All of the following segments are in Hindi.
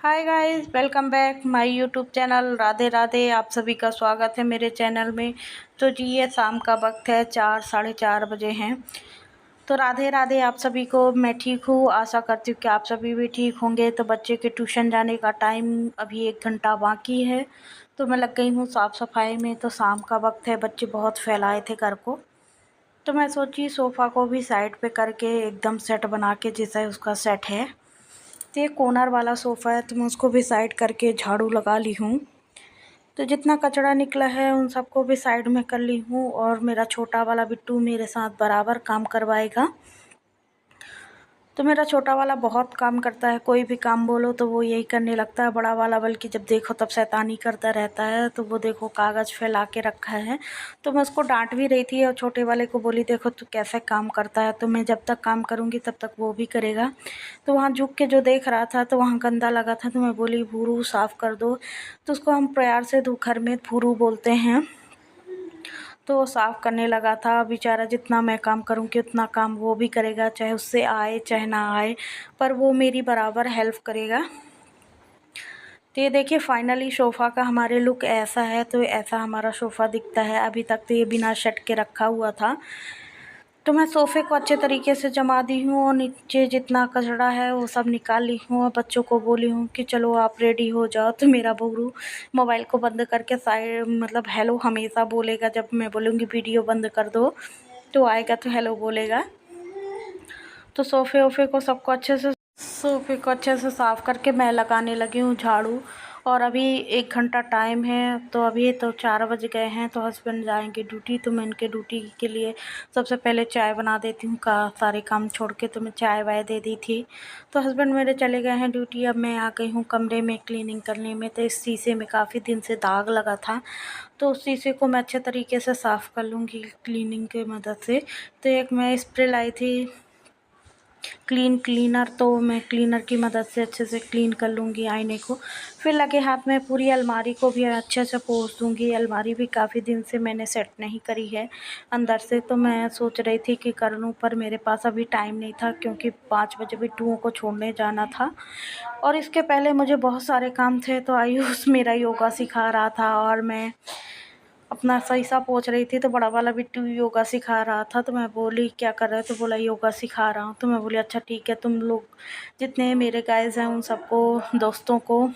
Hi guys, welcome back my YouTube channel. Radhe Radhe. आप सभी का स्वागत है मेरे चैनल में। तो जी, ये शाम का वक्त है, 4 साढ़े 4 बजे हैं। तो राधे राधे आप सभी को। मैं ठीक हूँ, आशा करती हूँ कि आप सभी भी ठीक होंगे। तो बच्चे के ट्यूशन जाने का टाइम अभी 1 घंटा बाकी है, तो मैं लग गई हूँ साफ़ सफाई में। तो शाम का वक्त है, बच्चे बहुत फैलाए थे घर को, तो मैं सोची सोफ़ा को भी साइड पे करके एकदम सेट बना के, जैसा उसका सेट है। तो ये कॉर्नर वाला सोफ़ा है, तो मैं उसको भी साइड करके झाड़ू लगा ली हूँ। तो जितना कचरा निकला है उन सबको भी साइड में कर ली हूँ, और मेरा छोटा वाला बिट्टू मेरे साथ बराबर काम करवाएगा। तो मेरा छोटा वाला बहुत काम करता है, कोई भी काम बोलो तो वो यही करने लगता है। बड़ा वाला बल्कि जब देखो तब शैतानी करता रहता है। तो वो देखो कागज़ फैला के रखा है, तो मैं उसको डांट भी रही थी, और छोटे वाले को बोली देखो तू कैसे काम करता है, तो मैं जब तक काम करूँगी तब तक वो भी करेगा। तो वहाँ झुक के जो देख रहा था, तो वहाँ गंदा लगा था, तो मैं बोली भूरू साफ़ कर दो। तो उसको हम प्यार से घर में भूरू बोलते हैं। तो वो साफ़ करने लगा था बेचारा। जितना मैं काम करूँगी उतना काम वो भी करेगा, चाहे उससे आए चाहे ना आए, पर वो मेरी बराबर हेल्प करेगा। तो ये देखिए, फाइनली सोफ़ा का हमारे लुक ऐसा है। तो ऐसा हमारा सोफ़ा दिखता है। अभी तक तो ये बिना शट के रखा हुआ था। तो मैं सोफ़े को अच्छे तरीके से जमा दी हूँ, और नीचे जितना कचरा है वो सब निकाल ली हूँ, और बच्चों को बोली हूँ कि चलो आप रेडी हो जाओ। तो मेरा बबलू मोबाइल को बंद करके साइड मतलब हेलो हमेशा बोलेगा। जब मैं बोलूँगी वीडियो बंद कर दो, तो आएगा तो हेलो बोलेगा। तो सोफ़े को अच्छे से साफ़ करके मैं लगाने लगी हूँ झाड़ू। और अभी 1 घंटा टाइम है, तो अभी तो 4 बज गए हैं। तो हस्बैंड जाएंगे ड्यूटी, तो मैं इनके ड्यूटी के लिए सबसे पहले चाय बना देती हूँ। सारे काम छोड़ के तो मैं चाय वाय दे दी थी। तो हस्बैंड मेरे चले गए हैं ड्यूटी। अब मैं आ गई हूँ कमरे में क्लीनिंग करने में। तो इस शीशे में काफ़ी दिन से दाग लगा था, तो उस शीशे को मैं अच्छे तरीके से साफ़ कर लूँगी क्लीनिंग की मदद से। तो एक मैं स्प्रे लाई थी क्लीनर, तो मैं क्लीनर की मदद से अच्छे से क्लीन कर लूँगी आईने को। फिर लगे हाथ में पूरी अलमारी को भी अच्छे से पोंछ दूँगी। अलमारी भी काफ़ी दिन से मैंने सेट नहीं करी है अंदर से, तो मैं सोच रही थी कि कर लूँ, पर मेरे पास अभी टाइम नहीं था, क्योंकि 5 बजे बिट्टुओं को छोड़ने जाना था। और इसके पहले मुझे बहुत सारे काम थे। तो आयुष मेरा योगा सिखा रहा था, और मैं अपना शीशा पोंछ रही थी। तो बड़ा वाला बिट्टू योगा सिखा रहा था। तो मैं बोली क्या कर रहे हो, तो बोला योगा सिखा रहा हूँ। तो मैं बोली अच्छा ठीक है, तुम लोग जितने मेरे गाइज हैं उन सबको, दोस्तों को,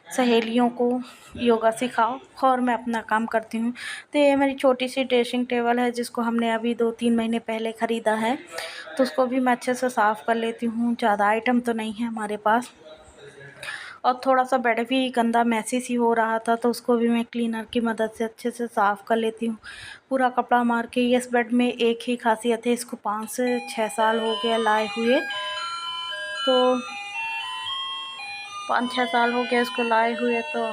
सहेलियों को योगा सिखाओ, और मैं अपना काम करती हूँ। तो ये मेरी छोटी सी ड्रेसिंग टेबल है, जिसको हमने अभी 2-3 महीने पहले ख़रीदा है। तो उसको भी मैं अच्छे से साफ़ कर लेती हूँ। ज़्यादा आइटम तो नहीं है हमारे पास। और थोड़ा-सा बेड भी गंदा मैसी सी हो रहा था, तो उसको भी मैं क्लीनर की मदद से अच्छे से साफ़ कर लेती हूँ, पूरा कपड़ा मार के। इस बेड में एक ही ख़ासियत है, इसको 5 से 6 साल हो गया लाए हुए। तो 5-6 साल हो गया इसको लाए हुए। तो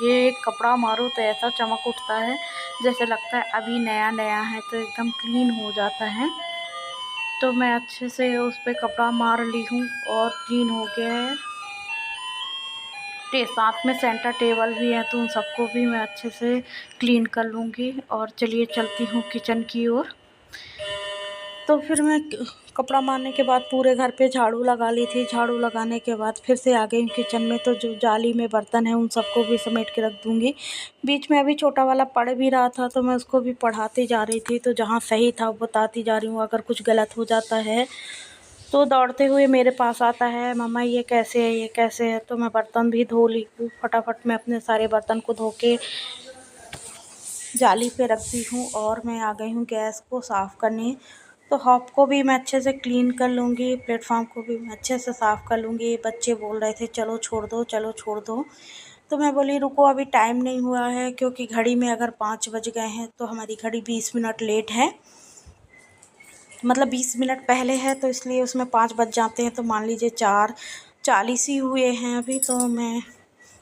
ये एक कपड़ा मारो तो ऐसा चमक उठता है, जैसे लगता है अभी नया-नया है, तो एकदम क्लीन हो जाता है। तो मैं अच्छे से उस पे कपड़ा मार ली हूँ, और क्लीन हो गया है। साथ में सेंटर टेबल भी है, तो उन सबको भी मैं अच्छे से क्लीन कर लूँगी। और चलिए चलती हूँ किचन की ओर। तो फिर मैं कपड़ा मारने के बाद पूरे घर पे झाड़ू लगा ली थी। झाड़ू लगाने के बाद फिर से आ गई हूँ किचन में। तो जो जाली में बर्तन है उन सबको भी समेट के रख दूँगी। बीच में अभी छोटा वाला पढ़ भी रहा था, तो मैं उसको भी पढ़ाती जा रही थी। तो जहाँ सही था वो बताती जा रही हूँ। अगर कुछ गलत हो जाता है तो दौड़ते हुए मेरे पास आता है, मम्मा ये कैसे है, ये कैसे है। तो मैं बर्तन भी धो ली हूँ। फटाफट मैं अपने सारे बर्तन को धो के जाली पे रखती हूँ, और मैं आ गई हूँ गैस को साफ़ करने। तो हॉब को भी मैं अच्छे से क्लीन कर लूँगी, प्लेटफॉर्म को भी मैं अच्छे से साफ़ कर लूँगी। बच्चे बोल रहे थे चलो छोड़ दो, चलो छोड़ दो। तो मैं बोली रुको, अभी टाइम नहीं हुआ है, क्योंकि घड़ी में अगर 5 बज गए हैं तो हमारी घड़ी 20 मिनट लेट है, मतलब 20 मिनट पहले है। तो इसलिए उसमें 5 बज जाते हैं, तो मान लीजिए 4:40 ही हुए हैं अभी। तो मैं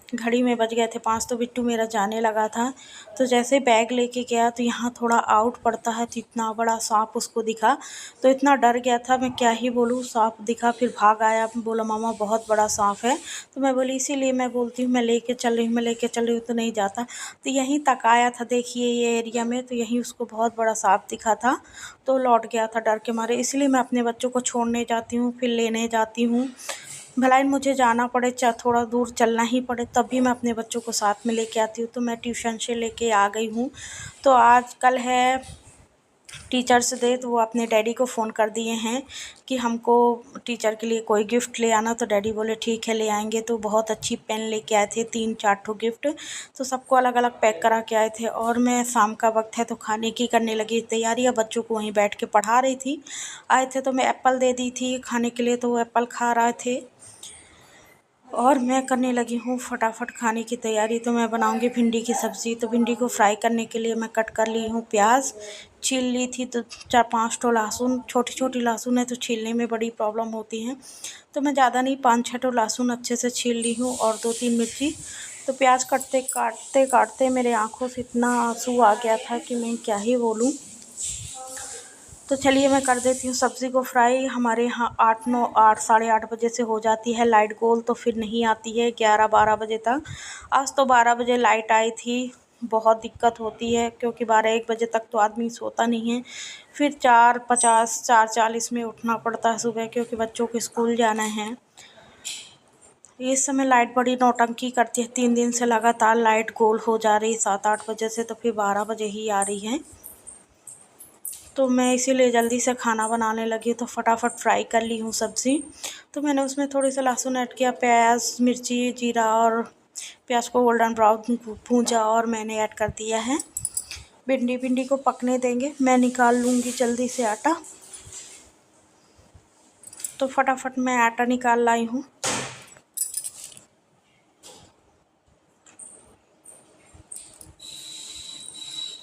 घड़ी में बज गए थे 5। तो बिट्टू मेरा जाने लगा था। तो जैसे बैग लेके गया, तो यहाँ थोड़ा आउट पड़ता है, तो इतना बड़ा सांप उसको दिखा। तो इतना डर गया था, मैं क्या ही बोलूँ। सांप दिखा, फिर भाग आया, बोला मामा बहुत बड़ा सांप है। तो मैं बोली इसीलिए मैं बोलती हूँ मैं लेके चल रही हूँ, मैं लेके चल रही हूँ, तो नहीं जाता। तो यहीं तक आया था, देखिए ये एरिया में। तो यहीं उसको बहुत बड़ा सांप दिखा था, तो लौट गया था डर के मारे। इसलिए मैं अपने बच्चों को छोड़ने जाती हूँ, फिर लेने जाती हूँ। भलाई मुझे जाना पड़े, थोड़ा दूर चलना ही पड़े, तब भी मैं अपने बच्चों को साथ में लेके आती हूँ। तो मैं ट्यूशन से लेके आ गई हूँ। तो आज कल है टीचर्स डे, तो वो अपने डैडी को फ़ोन कर दिए हैं कि हमको टीचर के लिए कोई गिफ्ट ले आना। तो डैडी बोले ठीक है ले आएंगे। तो बहुत अच्छी पेन लेके आए थे, 3-4 ठो गिफ्ट। तो सबको अलग अलग पैक करा के आए थे। और मैं शाम का वक्त है तो खाने की करने लगी तैयारी। अब बच्चों को वहीं बैठ के पढ़ा रही थी। आए थे तो मैं एप्पल दे दी थी खाने के लिए, तो वो एप्पल खा रहे थे। और मैं करने लगी हूँ फटाफट खाने की तैयारी। तो मैं बनाऊँगी भिंडी की सब्ज़ी। तो भिंडी को फ्राई करने के लिए मैं कट कर ली हूँ प्याज, छील ली थी। तो 4-5 ठो लहसुन, छोटी छोटी लहसुन है तो छीलने में बड़ी प्रॉब्लम होती है। तो मैं ज़्यादा नहीं, 5-6 ठो लहसुन अच्छे से छील ली हूँ और 2-3 मिर्ची। तो प्याज काटते काटते मेरे आँखों से इतना आंसू आ गया था कि मैं क्या ही बोलूँ। तो चलिए मैं कर देती हूँ सब्ज़ी को फ्राई। हमारे यहाँ 8 साढ़े 8 बजे से हो जाती है लाइट गोल, तो फिर नहीं आती है 11-12 बजे तक। आज तो 12 बजे लाइट आई थी। बहुत दिक्कत होती है क्योंकि 12-1 बजे तक तो आदमी सोता नहीं है। फिर 4:50 4:40 में उठना पड़ता है सुबह, क्योंकि बच्चों को स्कूल जाना है। इस समय लाइट बड़ी नौटंकी करती है। 3 दिन से लगातार लाइट गोल हो जा रही 7-8 बजे से, तो फिर 12 बजे ही आ रही है। तो मैं इसीलिए जल्दी से खाना बनाने लगी। तो फटाफट फ्राई कर ली हूँ सब्ज़ी। तो मैंने उसमें थोड़ी सा लहसुन ऐड किया, प्याज, मिर्ची, जीरा, और प्याज को गोल्डन ब्राउन भूंजा और मैंने ऐड कर दिया है भिंडी को पकने देंगे। मैं निकाल लूँगी जल्दी से आटा। तो फटाफट मैं आटा निकाल लाई हूँ।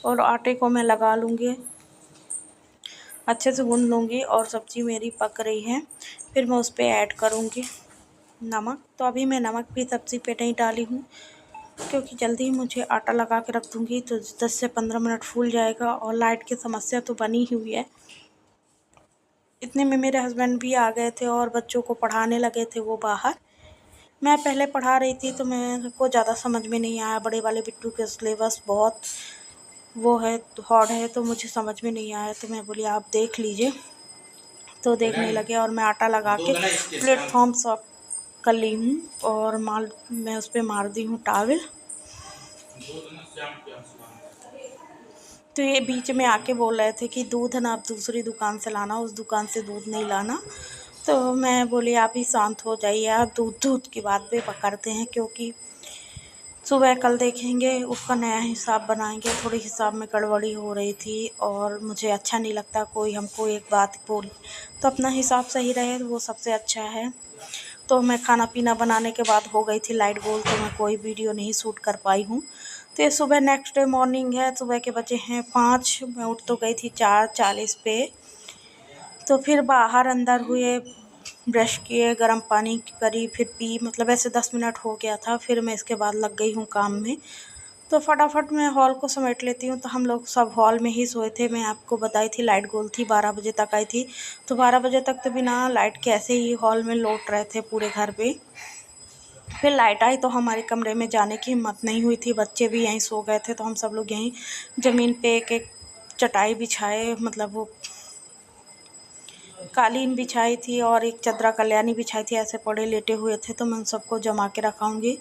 और आटे को मैं लगा लूँगी, अच्छे से गूँध लूँगी। और सब्ज़ी मेरी पक रही है। फिर मैं उस पर ऐड करूँगी नमक। तो अभी मैं नमक भी सब्ज़ी पे नहीं डाली हूँ, क्योंकि जल्दी ही मुझे आटा लगा के रख दूँगी तो 10 से 15 मिनट फूल जाएगा। और लाइट की समस्या तो बनी ही हुई है। इतने में मेरे हस्बैंड भी आ गए थे और बच्चों को पढ़ाने लगे थे वो बाहर। मैं पहले पढ़ा रही थी तो मेरे को ज़्यादा समझ में नहीं आया। बड़े वाले बिट्टू के सिलेबस बहुत वो है, हार्ड है, तो मुझे समझ में नहीं आया। तो मैं बोली आप देख लीजिए। तो देखने लगे और मैं आटा लगा के प्लेटफॉर्म साफ कर ली हूँ। और मैं उस पर मार दी हूँ टॉवल। तो ये बीच में आके बोल रहे थे कि दूध ना आप दूसरी दुकान से लाना, उस दुकान से दूध नहीं लाना। तो मैं बोली आप ही शांत हो जाइए, आप दूध की बात पे पकड़ते हैं। क्योंकि सुबह कल देखेंगे उसका नया हिसाब बनाएंगे। थोड़ी हिसाब में गड़बड़ी हो रही थी और मुझे अच्छा नहीं लगता कोई हमको एक बात बोले। तो अपना हिसाब सही रहे वो सबसे अच्छा है। तो मैं खाना पीना बनाने के बाद हो गई थी लाइट गोल, तो मैं कोई वीडियो नहीं शूट कर पाई हूँ। तो ये सुबह नेक्स्ट डे मॉर्निंग है। सुबह के बजे हैं 5। मैं उठ तो गई थी 4:40 पे। तो फिर बाहर अंदर हुए, ब्रश किए, गर्म पानी करी, फिर पी, मतलब ऐसे 10 मिनट हो गया था। फिर मैं इसके बाद लग गई हूँ काम में। तो फटाफट मैं हॉल को समेट लेती हूँ। तो हम लोग सब हॉल में ही सोए थे। मैं आपको बताई थी लाइट गोल थी, 12 बजे तक आई थी। तो 12 बजे तक तो बिना लाइट के ऐसे ही हॉल में लौट रहे थे पूरे घर पे। फिर लाइट आई तो हमारे कमरे में जाने की हिम्मत नहीं हुई थी। बच्चे भी यहीं सो गए थे, तो हम सब लोग यहीं ज़मीन पे एक चटाई बिछाए, मतलब वो कालीन बिछाई थी और एक चदरा कल्याणी बिछाई थी। ऐसे पड़े लेटे हुए थे। तो मैं उन सबको जमा के रखाऊंगी।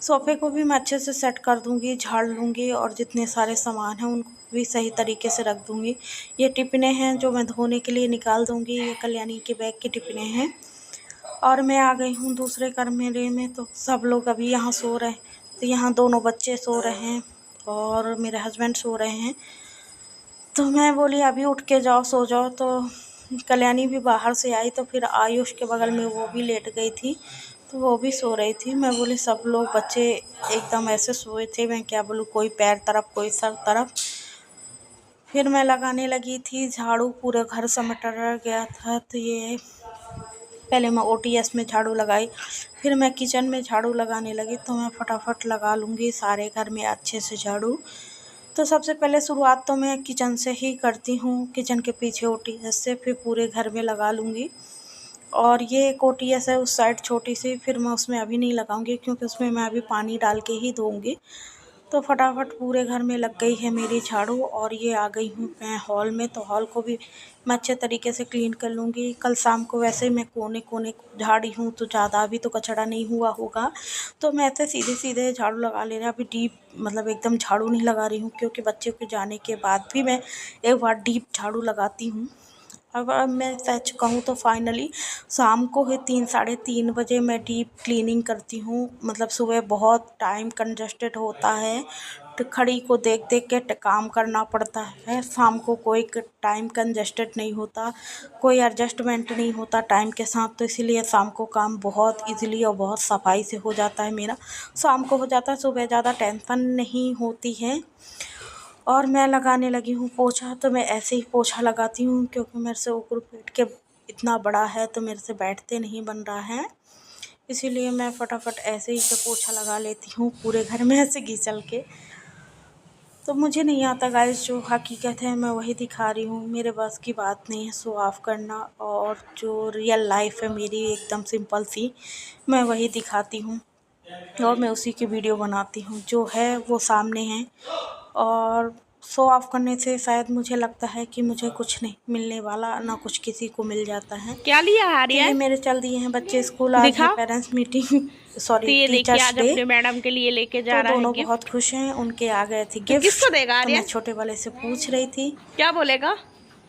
सोफ़े को भी मैं अच्छे से सेट कर दूंगी, झाड़ लूँगी। और जितने सारे सामान हैं उनको भी सही तरीके से रख दूंगी। ये टिफ़िनें हैं जो मैं धोने के लिए निकाल दूंगी। ये कल्याणी के बैग की टिफ़िनें हैं। और मैं आ गई हूँ दूसरे कमरे में। तो सब लोग अभी यहाँ सो रहे हैं। तो यहाँ दोनों बच्चे सो रहे हैं और मेरे हस्बैंड सो रहे हैं। तो मैं बोली अभी उठ के जाओ सो जाओ। तो कल्याणी भी बाहर से आई, तो फिर आयुष के बगल में वो भी लेट गई थी, तो वो भी सो रही थी। मैं बोली सब लोग बच्चे एकदम ऐसे सोए थे, मैं क्या बोलूँ, कोई पैर तरफ कोई सर तरफ। फिर मैं लगाने लगी थी झाड़ू, पूरे घर समेट गया था। तो ये पहले मैं ओटीएस में झाड़ू लगाई, फिर मैं किचन में झाड़ू लगाने लगी। तो मैं फटाफट लगा लूँगी सारे घर में अच्छे से झाड़ू। तो सबसे पहले शुरुआत तो मैं किचन से ही करती हूँ, किचन के पीछे ओटीएस से, फिर पूरे घर में लगा लूँगी। और ये एक ओटीएस है उस साइड छोटी सी, फिर मैं उसमें अभी नहीं लगाऊंगी क्योंकि उसमें मैं अभी पानी डाल के ही धोऊंगी। तो फटाफट पूरे घर में लग गई है मेरी झाड़ू और ये आ गई हूँ मैं हॉल में। तो हॉल को भी मैं अच्छे तरीके से क्लीन कर लूँगी। कल शाम को वैसे ही मैं कोने कोने झाड़ी हूँ तो ज़्यादा अभी तो कचरा नहीं हुआ होगा, तो मैं ऐसे सीधे सीधे झाड़ू लगा ले रही हूँ। अभी डीप मतलब एकदम झाड़ू नहीं लगा रही हूँ, क्योंकि बच्चे के जाने के बाद भी मैं एक बार डीप झाड़ू लगाती हूँ। अब मैं सच कहूँ तो फाइनली शाम को ही 3 साढ़े 3 बजे मैं डीप क्लीनिंग करती हूँ। मतलब सुबह बहुत टाइम कंजस्टेड होता है, तो खड़ी को देख देख के काम करना पड़ता है। शाम को कोई टाइम कंजस्टेड नहीं होता, कोई एडजस्टमेंट नहीं होता टाइम के साथ, तो इसीलिए शाम को काम बहुत इजीली और बहुत सफाई से हो जाता है मेरा। शाम को हो जाता है, सुबह ज़्यादा टेंशन नहीं होती है। और मैं लगाने लगी हूँ पोछा। तो मैं ऐसे ही पोछा लगाती हूँ, क्योंकि मेरे से ऊपर बैठ के इतना बड़ा है तो मेरे से बैठते नहीं बन रहा है, इसीलिए मैं फटाफट ऐसे ही से पोछा लगा लेती हूँ पूरे घर में ऐसे घिसल के। तो मुझे नहीं आता गाइस, जो हकीकत है मैं वही दिखा रही हूँ। मेरे बस की बात नहीं है शो ऑफ करना, और जो रियल लाइफ है मेरी एकदम सिंपल सी, मैं वही दिखाती हूँ और मैं उसी की वीडियो बनाती हूँ। जो है वो सामने है, और शो ऑफ करने से शायद मुझे लगता है कि मुझे कुछ नहीं मिलने वाला, ना कुछ किसी को मिल जाता है। क्या लिया है तो ये मेरे चल दिए हैं बच्चे स्कूल। आज है पेरेंट्स मीटिंग, तो सॉरी ये देखिए टीचर्स आज डे। अपने मैडम के लिए लेके जा तो रहा है दोनों बहुत गिफ्ट। खुश हैं, उनके आ गए थे तो किसको गिफ्ट। देगा तो मैं आर्यन? छोटे वाले से पूछ रही थी, क्या बोलेगा?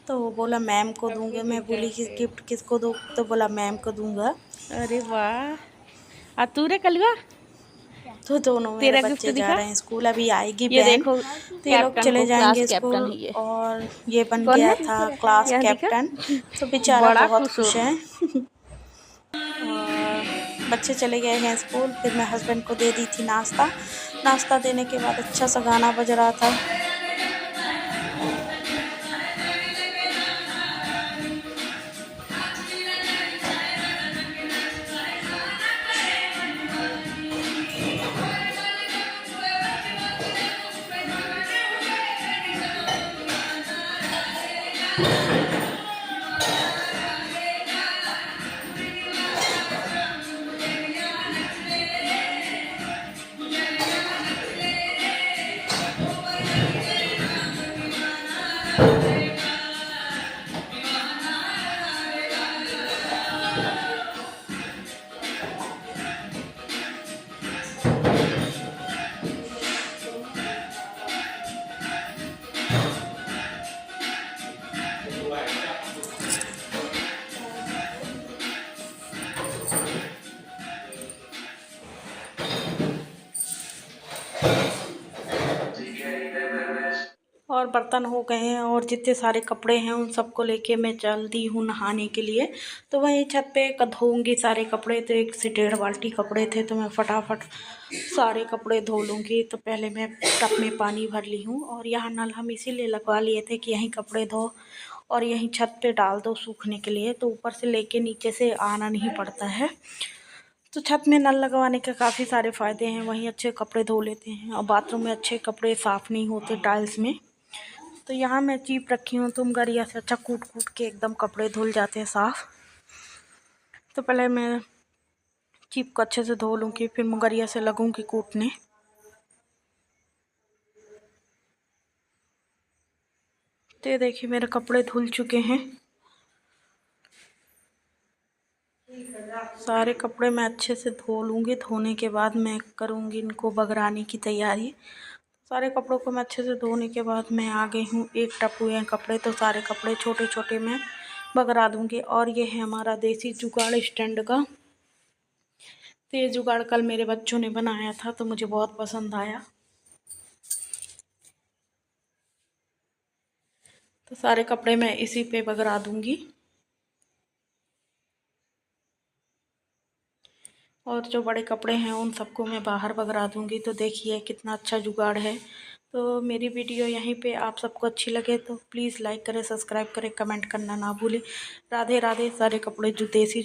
तो वो बोला मैम को दूंगे। मैं बोली कि गिफ्ट किसको दो, तो बोला मैम को दूंगा। अरे वाह। और तू रे कलवा, तो दोनों मेरे तेरा गिफ्ट बच्चे जा दिखा। रहे हैं स्कूल, अभी आएगी ये बहन देखो तो ये लोग कैप्टन चले को, क्लास जाएंगे कैप्टन स्कूल। है ये। और ये बन कौन गया है? था क्लास यहाँ दिखा। कैप्टन, तो बेचारा बड़ा बहुत खुश हो खुश है। और बच्चे चले गए हैं स्कूल। फिर मैं हस्बैंड को दे दी थी नाश्ता। नाश्ता देने के बाद अच्छा सा गाना बज रहा था। और बर्तन हो गए हैं, और जितने सारे कपड़े हैं उन सबको लेके मैं चल दी हूँ नहाने के लिए। तो वहीं छत पे धोऊंगी सारे कपड़े। तो 1 से 1.5 बाल्टी कपड़े थे, तो मैं फटाफट सारे कपड़े धो लूँगी। तो पहले मैं टब में पानी भर ली हूँ, और यहाँ नल हम इसीलिए लगवा लिए थे कि यहीं कपड़े धो और यहीं छत पे डाल दो सूखने के लिए, तो ऊपर से लेके नीचे से आना नहीं पड़ता है। तो छत में नल लगवाने के काफ़ी सारे फ़ायदे हैं। वहीं अच्छे कपड़े धो लेते हैं, और बाथरूम में अच्छे कपड़े साफ़ नहीं होते टाइल्स में। तो यहाँ मैं चीप रखी हूँ, तुम गरिया से अच्छा कूट कूट के एकदम कपड़े धुल जाते हैं साफ़। तो पहले मैं चीप को अच्छे से धो लूँगी, फिर मुगरिया से लगूँगी कूटने। तो ये देखिए मेरे कपड़े धुल चुके हैं। सारे कपड़े मैं अच्छे से धो लूँगी। धोने के बाद मैं करूँगी इनको बगराने की तैयारी। सारे कपड़ों को मैं अच्छे से धोने के बाद मैं आ गई हूँ। एक टप हुए हैं कपड़े, तो सारे कपड़े छोटे छोटे मैं बगरा दूँगी। और ये है हमारा देसी जुगाड़ स्टैंड का। तो ये जुगाड़ कल मेरे बच्चों ने बनाया था, तो मुझे बहुत पसंद आया। तो सारे कपड़े मैं इसी पे बगरा दूँगी। और जो बड़े कपड़े हैं उन सबको मैं बाहर बगरा दूँगी। तो देखिए कितना अच्छा जुगाड़ है। तो मेरी वीडियो यहीं पे आप सबको अच्छी लगे तो प्लीज़ लाइक करें, सब्सक्राइब करें, कमेंट करना ना भूलें। राधे राधे। सारे कपड़े जो देसी